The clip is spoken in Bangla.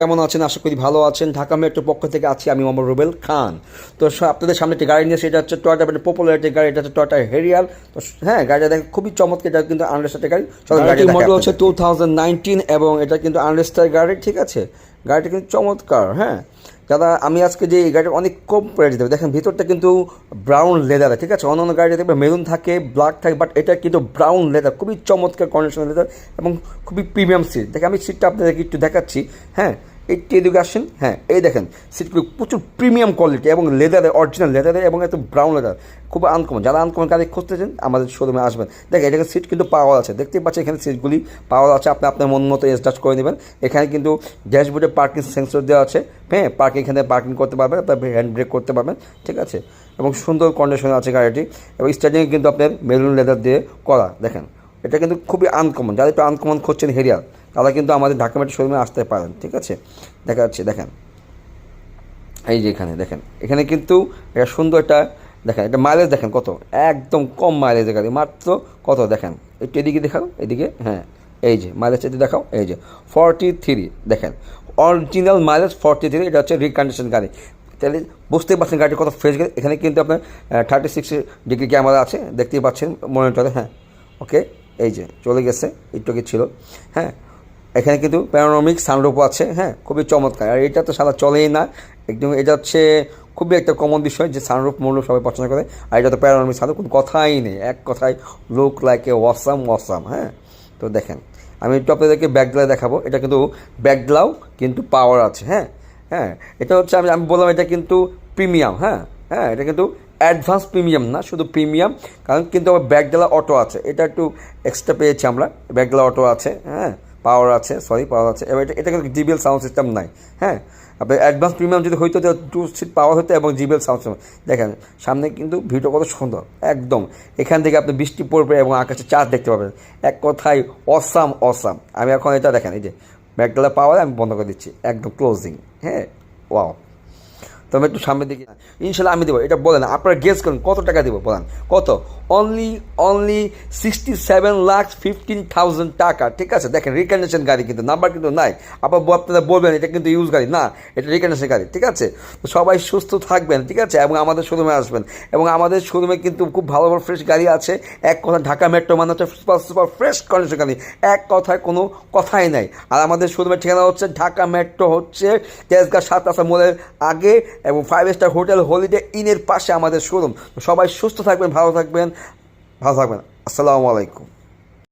কেমন আছেন? আশা করি ভালো আছেন। ঢাকা মেট্রোর পক্ষ থেকে আছি আমি মোহাম্মদ রুবেল খান। তো আপনাদের সামনে একটি গাড়ি নিয়েছে, এটা হচ্ছে টয়োটা পপুলার একটি গাড়ি, এটা হচ্ছে টয়োটা হেরিয়ার। তো হ্যাঁ, গাড়িটা দেখেন খুবই চমৎকার, এটা কিন্তু আনরেজিস্টার্ড গাড়ি। গাড়ির মডেল হচ্ছে 2019 এবং এটা কিন্তু আনরেজিস্টার্ড গাড়ি, ঠিক আছে। গাড়িটা কিন্তু চমৎকার। হ্যাঁ দাদা, আমি আজকে যে এই গাড়িটা অনেক কম প্রাইস দেবো। দেখেন ভিতরটা কিন্তু ব্রাউন লেদার, ঠিক আছে। অন্য গাড়িতে দেখবে মেরুন থাকে, ব্ল্যাক থাকে, বাট এটা কিন্তু ব্রাউন লেদার, খুবই চমৎকার কন্ডিশন লেদার এবং খুবই প্রিমিয়াম সিট। দেখেন আমি সিটটা আপনাদেরকে একটু দেখাচ্ছি। হ্যাঁ, এইটি এডুকেশন, হ্যাঁ এই দেখেন সিটগুলো প্রচুর প্রিমিয়াম কোয়ালিটি এবং লেদারের, অরিজিনাল লেদারের এবং এত ব্রাউন লেদার, খুব আনকমন। যারা আনকমন গাড়ি খুঁজতেছেন আমাদের শোরুমে আসবেন। দেখেন এটাকে সিট কিন্তু পাওয়ার আছে, দেখতেই পাচ্ছেন এখানে সিটগুলি পাওয়ার আছে। আপনি আপনার মন মতো অ্যাডজাস্ট করে নেবেন। এখানে কিন্তু ড্যাশবোর্ডে পার্কিং সেন্সর দেওয়া আছে। হ্যাঁ, এখানে পার্কিং করতে পারবেন, আপনার হ্যান্ড ব্রেক করতে পারবেন, ঠিক আছে। এবং সুন্দর কন্ডিশনে আছে গাড়িটি এবং স্টার্টিংয়ে কিন্তু আপনার মেরুন লেদার দিয়ে করা। দেখেন এটা কিন্তু খুবই আনকমন। যারা একটু আনকমন খুঁজছেন হেরিয়ার, তারা কিন্তু আমাদের ঢাকা মেট্রো শোরুমে আসতে পারেন, ঠিক আছে। দেখা যাচ্ছে দেখেন এই যে এখানে দেখেন, এখানে কিন্তু এটা সুন্দর একটা দেখেন, এটা মাইলেজ দেখেন কত, একদম কম মাইলেজের গাড়ি, মাত্র কত দেখেন। একটু এদিকে দেখাও, এদিকে, হ্যাঁ এই যে মাইলেজ এটি দেখাও, এই যে 43 দেখেন, অরিজিনাল মাইলেজ 43। এটা হচ্ছে রিকন্ডিশন গাড়ি, তাহলে বুঝতেই পারছেন গাড়িটা কত ফ্রেশ গাড়ি। এখানে কিন্তু আপনার 36 ডিগ্রি ক্যামেরা আছে, দেখতেই পাচ্ছেন মনিটরে। হ্যাঁ ওকে, এই যে চলে গেছে, একটু কি ছিল। হ্যাঁ, এখানে কিন্তু প্যানোরামিক সানরুফও আছে। হ্যাঁ, খুবই চমৎকার। আর এটা তো সারা চলেই না, একদম এটা হচ্ছে খুবই একটা কমন বিষয় যে সানরুফ মনরুফ সবাই পছন্দ করে। আর এটা তো প্যানোরামিক সানরুফ, কোনো কথাই নেই, এক কথায় look like a awesome awesome. হ্যাঁ, তো দেখেন আমি একটু আপনাদেরকে ব্যাকড্লাই দেখাবো। এটা কিন্তু ব্যাকড্লাও কিন্তু পাওয়ার আছে। হ্যাঁ হ্যাঁ, এটা হচ্ছে আমি বললাম এটা কিন্তু প্রিমিয়াম। হ্যাঁ হ্যাঁ, এটা কিন্তু অ্যাডভান্স প্রিমিয়াম না, শুধু প্রিমিয়াম। কারণ কিন্তু আবার ব্যাকডালা অটো আছে, এটা একটু এক্সট্রা পেয়েছি আমরা। ব্যাকডালা অটো আছে, হ্যাঁ পাওয়ার আছে, পাওয়ার আছে। এবার এটা কিন্তু জিবিএল সাউন্ড সিস্টেম নাই। হ্যাঁ, আপনার অ্যাডভান্স প্রিমিয়াম যদি হইতো, 2 সিট পাওয়ার হতো এবং জিবিএল সাউন্ড সিস্টেম। দেখেন সামনে কিন্তু ভিউটা কত সুন্দর, একদম এখান থেকে আপনি বৃষ্টি পড়বে এবং আকাশে চাঁদ দেখতে পাবেন। এক কথায় অসাম অসাম। আমি এখন এটা দেখেন, এই যে ব্যাকডালা পাওয়ার আমি বন্ধ করে দিচ্ছি, একদম ক্লোজিং। হ্যাঁ ওয়াও। তবে একটু সামনের দিকে ইনশাল্লাহ আমি দেবো। এটা বলেন, আপনারা গেস করেন কত টাকা দেবো, বলেন কত। অনলি 67,15,000 টাকা, ঠিক আছে। দেখেন রিকন্ডিশন গাড়ি, কিন্তু নাম্বার কিন্তু নাই। আপনারা বলবেন এটা কিন্তু ইউজ গাড়ি না, এটা রিকন্ডিশন গাড়ি, ঠিক আছে। তো সবাই সুস্থ থাকবেন, ঠিক আছে, এবং আমাদের শোরুমে আসবেন। এবং আমাদের শোরুমে কিন্তু খুব ভালো ভালো ফ্রেশ গাড়ি আছে। এক কথা ঢাকা মেট্রো মানে হচ্ছে সুপার সুপার ফ্রেশ কন্ডিশন গাড়ি, এক কথায় কোনো কথাই নাই। আর আমাদের শোরুমের ঠিকানা হচ্ছে ঢাকা মেট্রো, হচ্ছে তেজগাঁ 7 রাস্তা মোড়ের আগে এবং 5 স্টার হোটেল হলিডে ইনের পাশে আমাদের শোরুম। সবাই সুস্থ থাকবেন, ভালো থাকবেন। আসসালামু আলাইকুম।